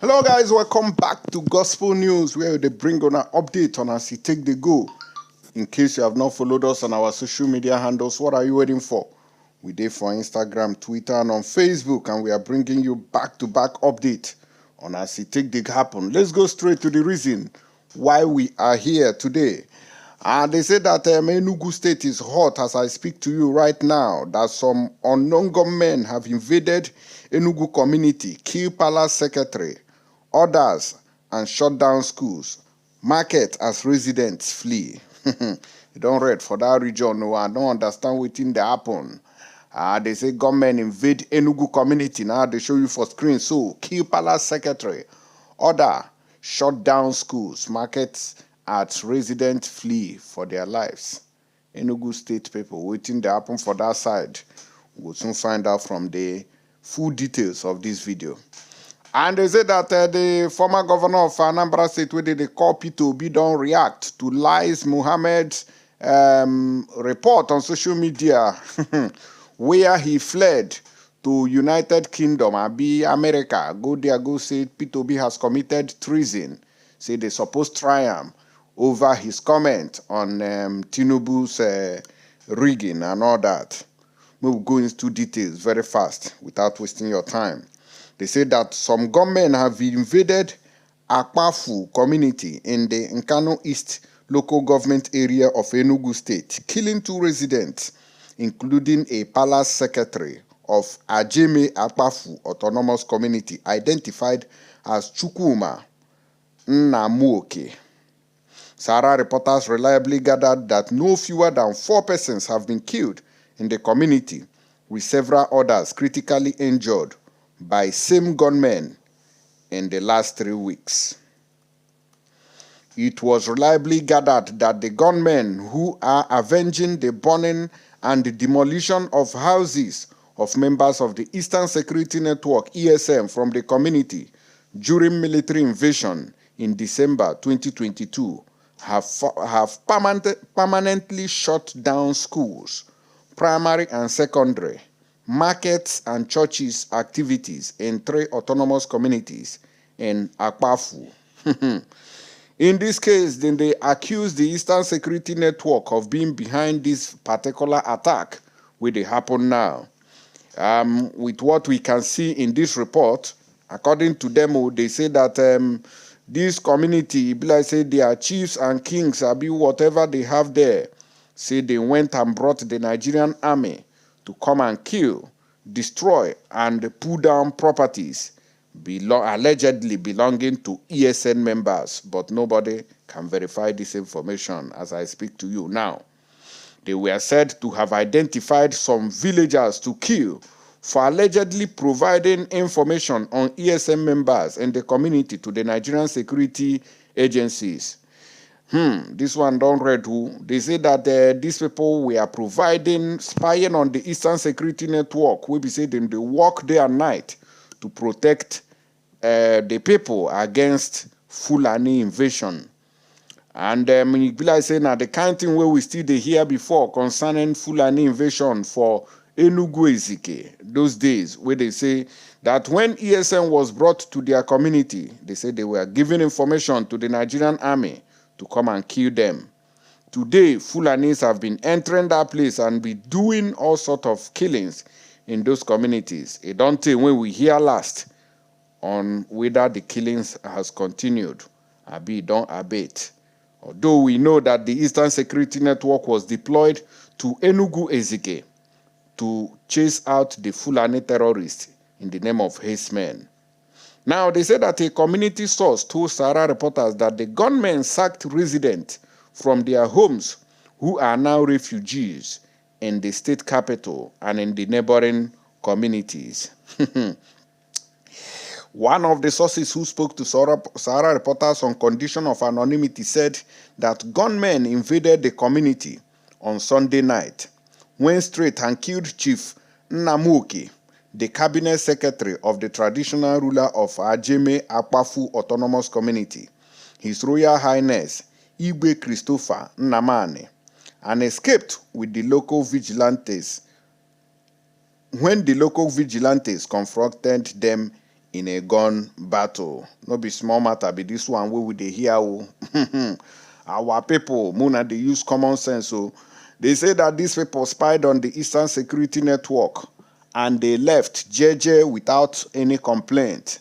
Hello guys, welcome back to Gospel News, where they bring on an update on as it take the go. In case you have not followed us on our social media handles, what are you waiting for? We did for Instagram, Twitter, and on Facebook, and we are bringing you back-to-back update on as it take the happen. Let's go straight to the reason why we are here today. They say that Enugu State is hot as I speak to you right now, that some unknown gunmen have invaded Enugu community, killed palace secretary, others, and shut down schools, market as residents flee. You don't read for that region, no, I don't understand what in the happen. They say government invade Enugu community, now they show you for screen, so kill palace secretary, order, shut down schools, markets as residents flee for their lives. Enugu State people, waiting to happen for that side. We'll soon find out from the full details of this video. And they say that the former governor of Anambra State, where they call P2B, don't react to lies Mohammed's report on social media, where he fled to United Kingdom, America. Go there, go say P2B has committed treason. Say they supposed triumph over his comment on Tinubu's rigging and all that. We'll go into details very fast without wasting your time. They say that some gunmen have invaded Akpafu community in the Nkano East local government area of Enugu State, killing 2 residents, including a palace secretary of Ajeme Akpafu Autonomous Community, identified as Chukwuma Nnamuoke. Sahara reporters reliably gathered that no fewer than 4 persons have been killed in the community, with several others critically injured by same gunmen in the last 3 weeks. It was reliably gathered that the gunmen who are avenging the burning and the demolition of houses of members of the Eastern Security Network (ESN) from the community during military invasion in December 2022 have permanently shut down schools, primary and secondary, markets and churches activities in 3 autonomous communities in Akpafu. In this case, then they accuse the Eastern Security Network of being behind this particular attack, which they happen now. With what we can see in this report, according to them, they say that this community, like say their chiefs and kings, whatever they have there, say they went and brought the Nigerian army to come and kill, destroy, and pull down properties allegedly belonging to ESN members, but nobody can verify this information as I speak to you now. They were said to have identified some villagers to kill for allegedly providing information on ESN members in the community to the Nigerian security agencies. This one don't read who. They say that these people were providing, spying on the Eastern Security Network, we be say them they work day and night to protect the people against Fulani invasion. And it be like saying that the kind of thing where we still they hear before concerning Fulani invasion for Enugu Ezike, those days where they say that when ESN was brought to their community, they say they were giving information to the Nigerian army to come and kill them. Today, Fulanis have been entering that place and be doing all sorts of killings in those communities. It don't tell when we hear last on whether the killings has continued, don't abate. Although we know that the Eastern Security Network was deployed to Enugu Ezike to chase out the Fulani terrorists in the name of Hastemen. Now, they say that a community source told Sahara reporters that the gunmen sacked residents from their homes who are now refugees in the state capital and in the neighboring communities. One of the sources who spoke to Sahara reporters on condition of anonymity said that gunmen invaded the community on Sunday night, went straight and killed Chief Nnamuoke, the cabinet secretary of the traditional ruler of Ajeme Akpafu Autonomous Community, His Royal Highness Igwe Christopher Nnamani, and escaped with the local vigilantes when the local vigilantes confronted them in a gun battle. No be small matter be this one wey we dey hear o. Our people, Muna, they use common sense. So they say that these people spied on the Eastern Security Network and they left JJ without any complaint.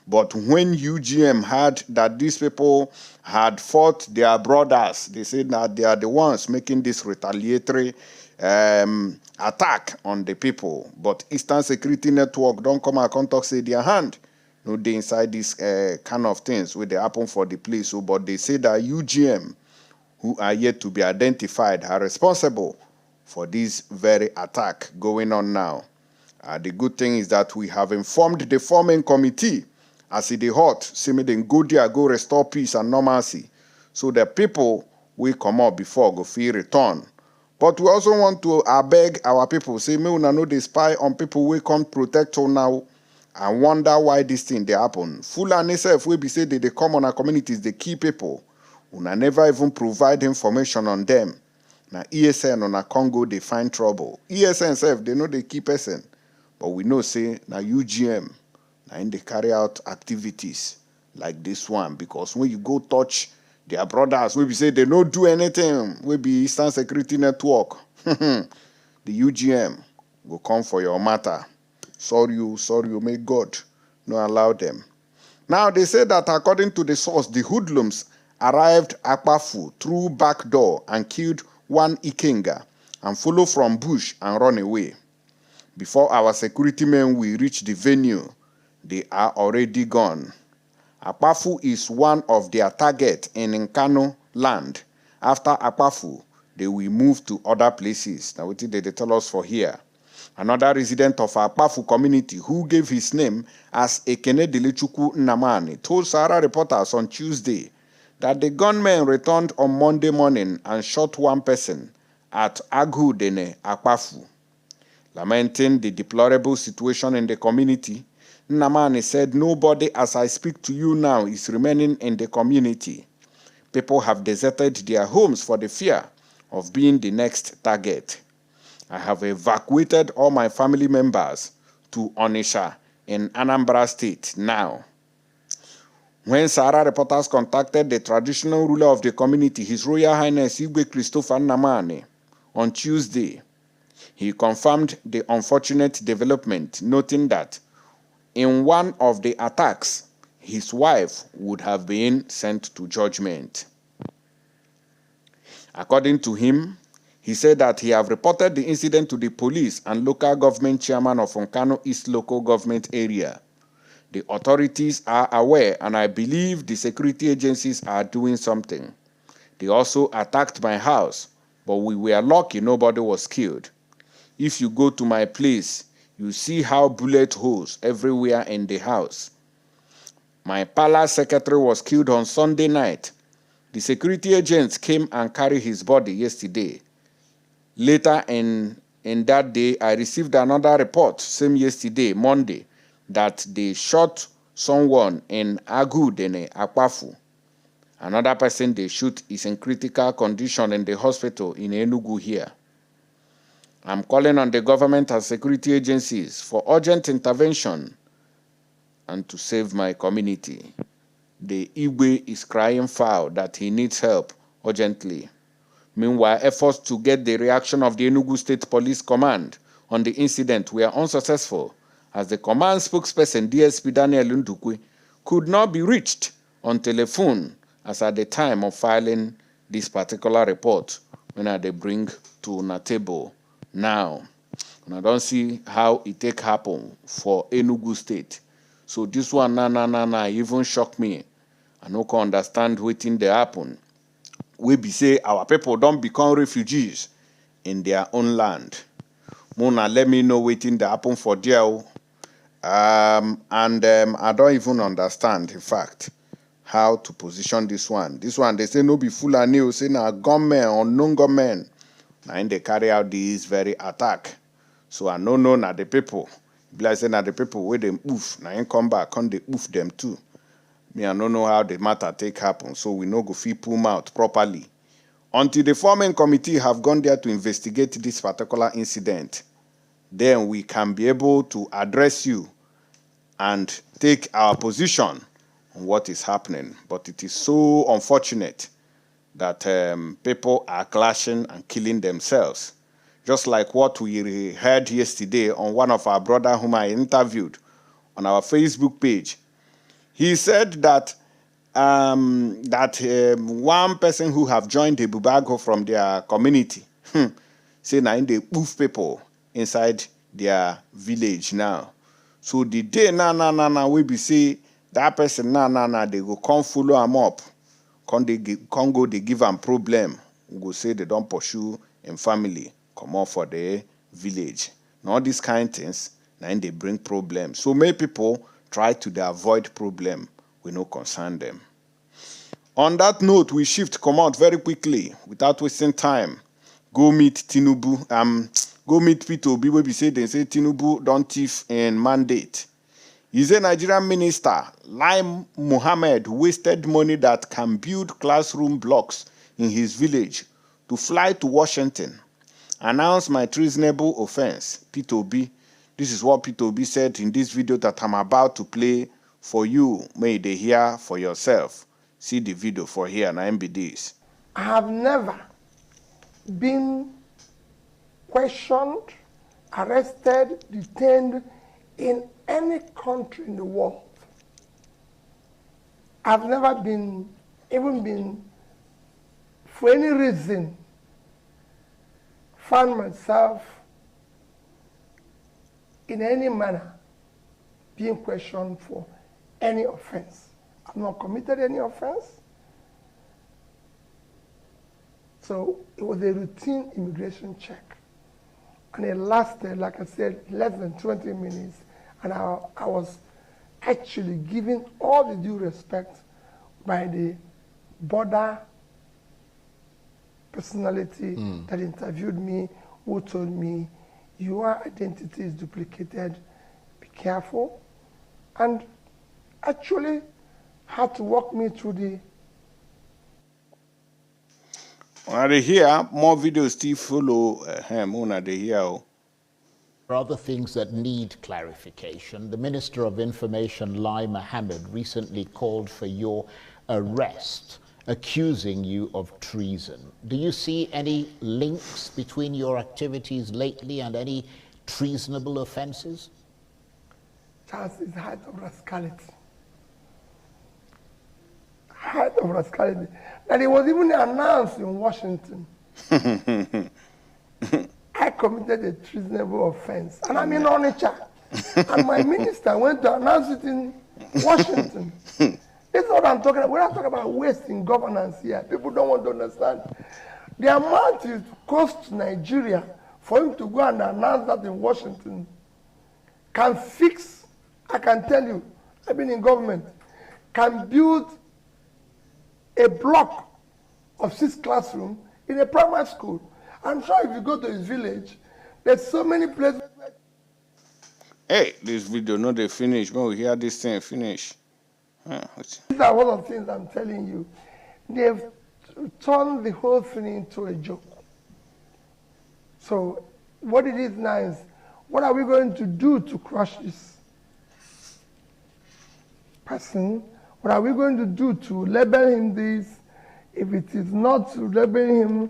But when UGM heard that these people had fought their brothers, they said that they are the ones making this retaliatory attack on the people. But Eastern Security Network don't come and come talk say their hand. No, they inside this kind of things where they happen for the place. So, but they say that UGM, who are yet to be identified, are responsible for this very attack going on now. The good thing is that we have informed the forming committee as it is hot, say me then go there, go restore peace and normalcy. So the people will come up before go feel return. But we also want to beg our people, say me una know they spy on people we come protect us now and wonder why this thing they happen. Fulani self will be say they come on our communities, they key people. Una never even provide information on them. Now ESN on a Congo they find trouble. ESN self they know they key person. But we know say now UGM and they carry out activities like this one, because when you go touch their brothers, we be say they don't do anything, we be Eastern Security Network. The UGM will come for your matter. Sorry, may God not allow them. Now they say that according to the source, the hoodlums arrived at Àttàck through back door and killed one Ikenga and follow from bush and run away. Before our security men will reach the venue, they are already gone. Àttàck is one of their targets in Nkano land. After Àttàck, they will move to other places. Now, what did they tell us for here? Another resident of Àttàck community who gave his name as Ekene Delechukwu Nnamani told Sahara reporters on Tuesday that the gunmen returned on Monday morning and shot one person at Agudene, Àttàck. Lamenting the deplorable situation in the community, Nnamani said, "Nobody as I speak to you now is remaining in the community. People have deserted their homes for the fear of being the next target. I have evacuated all my family members to Onitsha in Anambra State now." When Sahara reporters contacted the traditional ruler of the community, His Royal Highness Igwe Christopher Nnamani, on Tuesday, he confirmed the unfortunate development, noting that in one of the attacks, his wife would have been sent to judgment. According to him, he said that he have reported the incident to the police and local government chairman of Nkano East local government area. The authorities are aware, and I believe the security agencies are doing something. They also attacked my house, but we were lucky nobody was killed. If you go to my place, you see how bullet holes everywhere in the house. My palace secretary was killed on Sunday night. The security agents came and carried his body yesterday. Later in that day, I received another report, same yesterday, Monday, that they shot someone in Agudene, Àttàck. Another person they shoot is in critical condition in the hospital in Enugu here. I'm calling on the government and security agencies for urgent intervention and to save my community. The Igwe is crying foul that he needs help urgently. Meanwhile, efforts to get the reaction of the Enugu State Police Command on the incident were unsuccessful, as the command spokesperson DSP Daniel Ndukwe could not be reached on telephone as at the time of filing this particular report when they bring to una table now. And I don't see how it take happen for Enugu State. So this one, even shock me. I no can understand wetin dey happen. We be say our people don't become refugees in their own land. Mona, let me know wetin dey happen for there. I don't even understand, in fact, how to position this one. This one, they say no be Fulani, say na gunmen, unknown gunmen. Now they carry out this very attack. So I no know na the people. Like say na the people where them oof. Now in come back, come they oof them too. Me, I don't know how the matter take happen. So we no go fit pull out properly. Until the forming committee have gone there to investigate this particular incident, then we can be able to address you and take our position on what is happening. But it is so unfortunate that people are clashing and killing themselves. Just like what we heard yesterday on one of our brother whom I interviewed on our Facebook page. He said that one person who have joined the Bubago from their community, say now they move people inside their village now. So the day we be say that person they go come follow them up, come go they give them problem. We go say they don't pursue in family, come on for the village. And all these kind of things, now they bring problems. So many people try to avoid problem. We no concern them. On that note, we come out very quickly without wasting time. Go meet Tinubu. Go meet Peter Obi. We say they say Tinubu don't thief in mandate. He's a Nigerian minister. Lai Mohammed wasted money that can build classroom blocks in his village to fly to Washington. Announce my treasonable offense. Peter Obi. This is what Peter Obi said in this video that I'm about to play for you. May they hear for yourself. See the video for here and MBDs. I have never been questioned, arrested, detained in any country in the world. I've never been, for any reason, found myself in any manner being questioned for any offense. I've not committed any offense. So it was a routine immigration check. And it lasted, like I said, less than 20 minutes. And I was actually given all the due respect by the border personality that interviewed me, who told me, your identity is duplicated, be careful. And actually had to walk me through the... When they hear, more videos still follow him. When they hear. There are other things that need clarification. The Minister of Information, Lai Mohammed, recently called for your arrest, accusing you of treason. Do you see any links between your activities lately and any treasonable offenses? Charles is height of rascality. Height of rascality. And it was even announced in Washington. I committed a treasonable offense. And I'm in Onitsha. And my minister went to announce it in Washington. This is what I'm talking about. We're not talking about wasting governance here. People don't want to understand. The amount it costs Nigeria for him to go and announce that in Washington can fix, I can tell you, I've been in government, can build a block of 6 classrooms in a primary school. I'm sure if you go to his village, there's so many places. Hey, this video, no, they finish. When we hear this thing finish. These are one of the things I'm telling you. They've turned the whole thing into a joke. So what it is now is, what are we going to do to crush this person? What are we going to do to label him this? If it is not to label him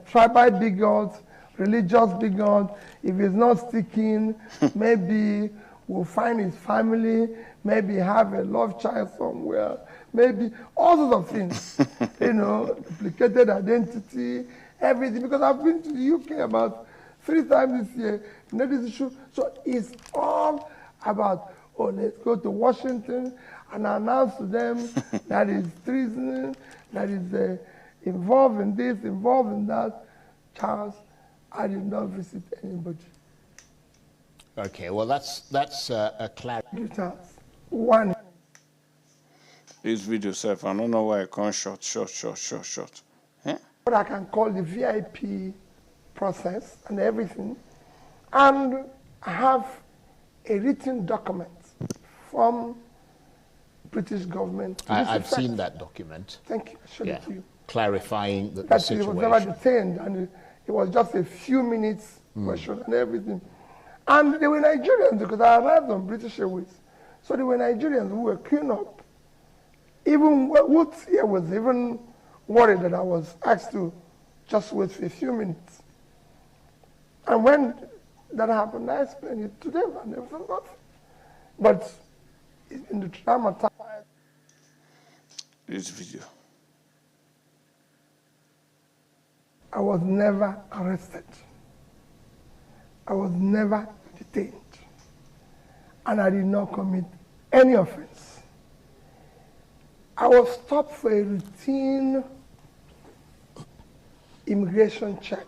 tribal bigot, religious bigot, if it's not sticking, maybe we'll find his family, maybe have a love child somewhere, maybe all sorts of things, you know, duplicated identity, everything. Because I've been to the UK about 3 times this year, you know, this issue. So it's all about, oh, let's go to Washington and announce to them that is treason, that is involved in this, involved in that. Charles, I did not visit anybody. Okay, well, that's a clarity. Charles, one. This video, self, I don't know why I can't short. Eh? What I can call the VIP process and everything. And I have a written document from British government. I've seen that document. Thank you. I showed it to you. Clarifying the That situation. he was never detained, and it was just a few minutes question and everything. And they were Nigerians because I arrived on British Airways. So there were Nigerians who were queuing up. Even Woods here was even worried that I was asked to just wait for a few minutes. And when that happened, I explained it to them and they forgot. But in the traumatized. This video. I was never arrested. I was never detained. And I did not commit any offense. I was stopped for a routine immigration check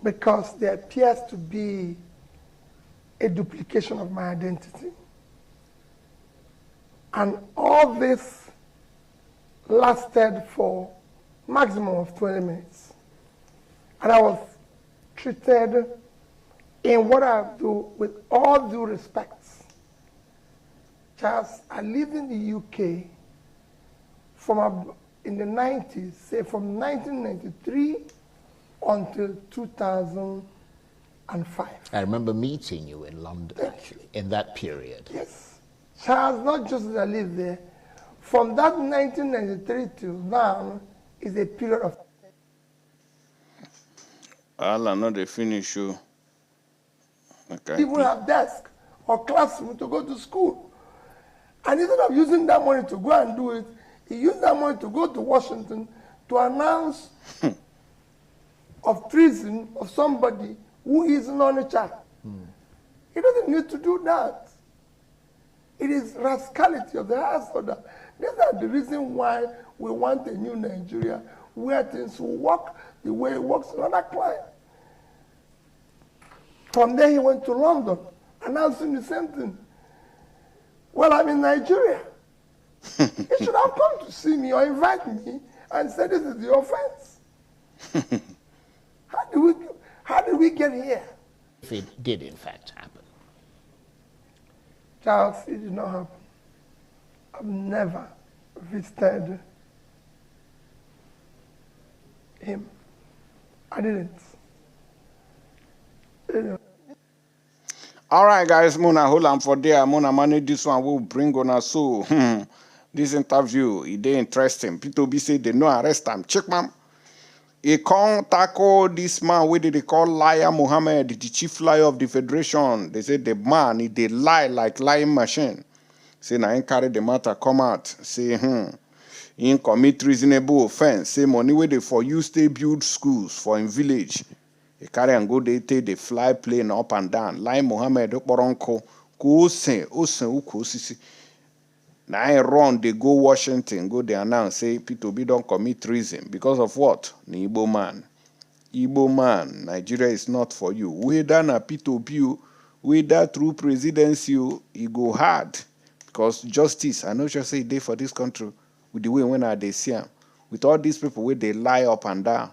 because there appears to be a duplication of my identity. And all this lasted for maximum of 20 minutes. And I was treated in what I do with all due respect. Charles, I lived in the UK in the 90s, say from 1993 until 2005. I remember meeting you in London, actually, in that period. Yes. Charles, not just that I lived there, from that 1993 till now is a period of... Allah, not the finish you. Okay. People have desk or classroom to go to school. And instead of using that money to go and do it, he used that money to go to Washington to announce of treason of somebody who is non-child. He doesn't need to do that. It is rascality of the highest order. These are the reason why we want a new Nigeria where things will work the way it works in other clients. From there he went to London, announcing the same thing. Well, I'm in Nigeria. He should have come to see me or invite me and say this is the offense. How did we get here? If it did in fact happen. Charles, it did not happen. I've never visited him. I didn't. All right, guys, Mona, hold on for there. Mona manage this one. We'll bring on us. So, this interview, it dey interesting. P2B say they no arrest him. Check, ma'am. He can't tackle this man, what they call liar Mohammed, the chief liar of the federation. They say the man, he lie like lying machine. Say, now he carry the matter, come out. Say, he commit reasonable offense. Say, money where they for you stay build schools for in village. He carry and go, they take the fly plane up and down. Lying Mohammed, Oporonko, go say, sisi. Now I run, they go Washington, go they announce, say P2B don't commit treason. Because of what? The Igbo man. Igbo man, Nigeria is not for you. Whether na P2B, whether through presidency, it go hard. Because justice, I know just say day for this country, with the way when they see them. With all these people where they lie up and down.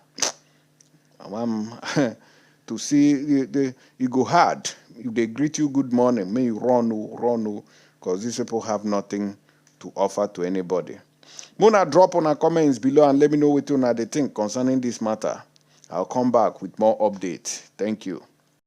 To see, it go hard. If they greet you good morning, may you run, because these people have nothing to offer to anybody. Mona, drop on our comments below and let me know what you think concerning this matter. I'll come back with more updates. Thank you.